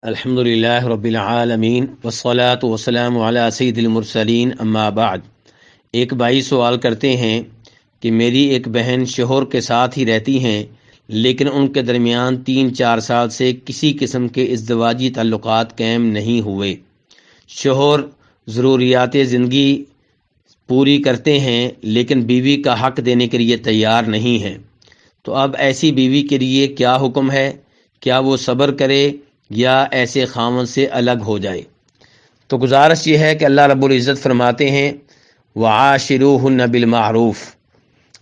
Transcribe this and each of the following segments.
الحمدللہ رب العالمین والصلاة والسلام علی سید المرسلین اما بعد۔ ایک بھائی سوال کرتے ہیں کہ میری ایک بہن شوہر کے ساتھ ہی رہتی ہیں، لیکن ان کے درمیان 3-4 سال سے کسی قسم کے ازدواجی تعلقات قائم نہیں ہوئے۔ شوہر ضروریات زندگی پوری کرتے ہیں لیکن بیوی کا حق دینے کے لیے تیار نہیں ہیں، تو اب ایسی بیوی کے لیے کیا حکم ہے؟ کیا وہ صبر کرے یا ایسے خاوند سے الگ ہو جائے؟ تو گزارش یہ ہے کہ اللہ رب العزت فرماتے ہیں وعاشروہن بالمعروف۔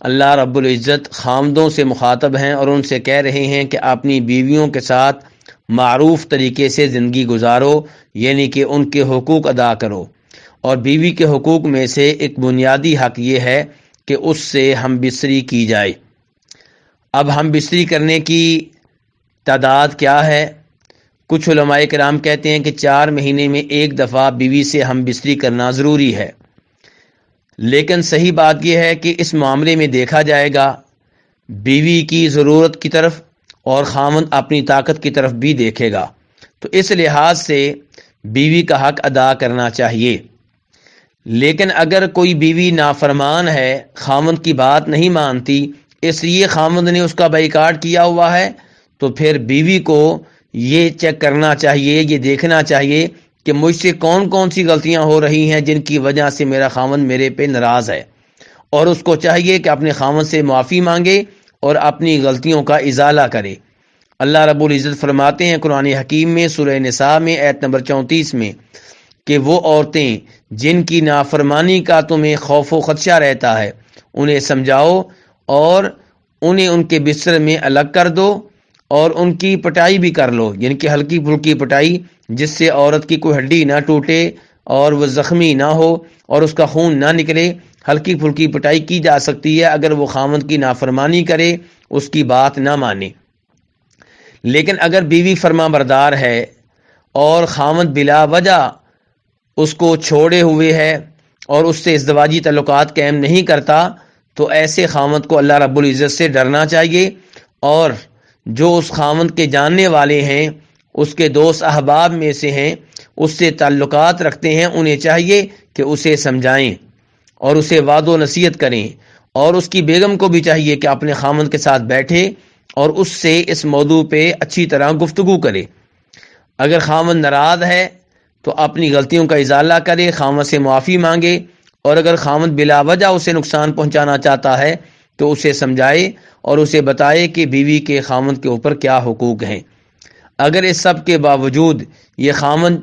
اللہ رب العزت خاوندوں سے مخاطب ہیں اور ان سے کہہ رہے ہیں کہ اپنی بیویوں کے ساتھ معروف طریقے سے زندگی گزارو، یعنی کہ ان کے حقوق ادا کرو۔ اور بیوی کے حقوق میں سے ایک بنیادی حق یہ ہے کہ اس سے ہم بستری کی جائے۔ اب ہم بستری کرنے کی تعداد کیا ہے؟ کچھ علماء کرام کہتے ہیں کہ 4 مہینے میں ایک دفعہ بیوی سے ہم بستری کرنا ضروری ہے، لیکن صحیح بات یہ ہے کہ اس معاملے میں دیکھا جائے گا بیوی کی ضرورت کی طرف اور خاوند اپنی طاقت کی طرف بھی دیکھے گا، تو اس لحاظ سے بیوی کا حق ادا کرنا چاہیے۔ لیکن اگر کوئی بیوی نافرمان ہے، خاوند کی بات نہیں مانتی، اس لیے خاوند نے اس کا بائیکاٹ کیا ہوا ہے، تو پھر بیوی کو یہ چیک کرنا چاہیے، یہ دیکھنا چاہیے کہ مجھ سے کون کون سی غلطیاں ہو رہی ہیں جن کی وجہ سے میرا خاوند میرے پہ ناراض ہے، اور اس کو چاہیے کہ اپنے خاوند سے معافی مانگے اور اپنی غلطیوں کا ازالہ کرے۔ اللہ رب العزت فرماتے ہیں قرآن حکیم میں سورہ نساء میں آیت نمبر 34 میں کہ وہ عورتیں جن کی نافرمانی کا تمہیں خوف و خدشہ رہتا ہے انہیں سمجھاؤ اور انہیں ان کے بستر میں الگ کر دو اور ان کی پٹائی بھی کر لو، یعنی کہ ہلکی پھلکی پٹائی جس سے عورت کی کوئی ہڈی نہ ٹوٹے اور وہ زخمی نہ ہو اور اس کا خون نہ نکلے۔ ہلکی پھلکی پٹائی کی جا سکتی ہے اگر وہ خاوند کی نافرمانی کرے، اس کی بات نہ مانے۔ لیکن اگر بیوی فرما بردار ہے اور خاوند بلا وجہ اس کو چھوڑے ہوئے ہے اور اس سے ازدواجی تعلقات قائم نہیں کرتا، تو ایسے خاوند کو اللہ رب العزت سے ڈرنا چاہیے، اور جو اس خاوند کے جاننے والے ہیں، اس کے دوست احباب میں سے ہیں، اس سے تعلقات رکھتے ہیں، انہیں چاہیے کہ اسے سمجھائیں اور اسے وعظ و نصیحت کریں، اور اس کی بیگم کو بھی چاہیے کہ اپنے خاوند کے ساتھ بیٹھے اور اس سے اس موضوع پہ اچھی طرح گفتگو کرے۔ اگر خاوند ناراض ہے تو اپنی غلطیوں کا ازالہ کرے، خاوند سے معافی مانگے، اور اگر خاوند بلا وجہ اسے نقصان پہنچانا چاہتا ہے تو اسے سمجھائے اور اسے بتائے کہ بیوی کے خاوند کے اوپر کیا حقوق ہیں۔ اگر اس سب کے باوجود یہ خاوند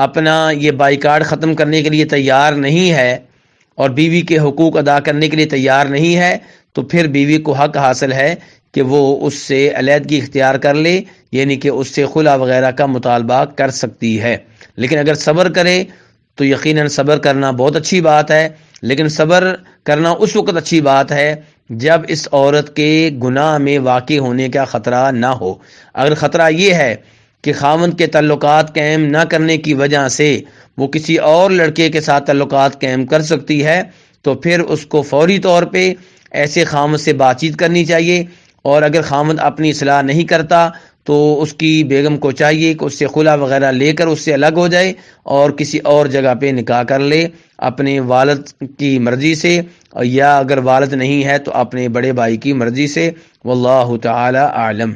اپنا یہ بائیکاٹ ختم کرنے کے لیے تیار نہیں ہے اور بیوی کے حقوق ادا کرنے کے لیے تیار نہیں ہے، تو پھر بیوی کو حق حاصل ہے کہ وہ اس سے علیحدگی اختیار کر لے، یعنی کہ اس سے خلا وغیرہ کا مطالبہ کر سکتی ہے۔ لیکن اگر صبر کرے تو یقیناً صبر کرنا بہت اچھی بات ہے، لیکن صبر کرنا اس وقت اچھی بات ہے جب اس عورت کے گناہ میں واقع ہونے کا خطرہ نہ ہو۔ اگر خطرہ یہ ہے کہ خاوند کے تعلقات قائم نہ کرنے کی وجہ سے وہ کسی اور لڑکے کے ساتھ تعلقات قائم کر سکتی ہے، تو پھر اس کو فوری طور پہ ایسے خاوند سے بات چیت کرنی چاہیے، اور اگر خاوند اپنی اصلاح نہیں کرتا تو اس کی بیگم کو چاہیے کہ اس سے خلا وغیرہ لے کر اس سے الگ ہو جائے اور کسی اور جگہ پہ نکاح کر لے اپنے والد کی مرضی سے، یا اگر والد نہیں ہے تو اپنے بڑے بھائی کی مرضی سے۔ واللہ تعالی اعلم۔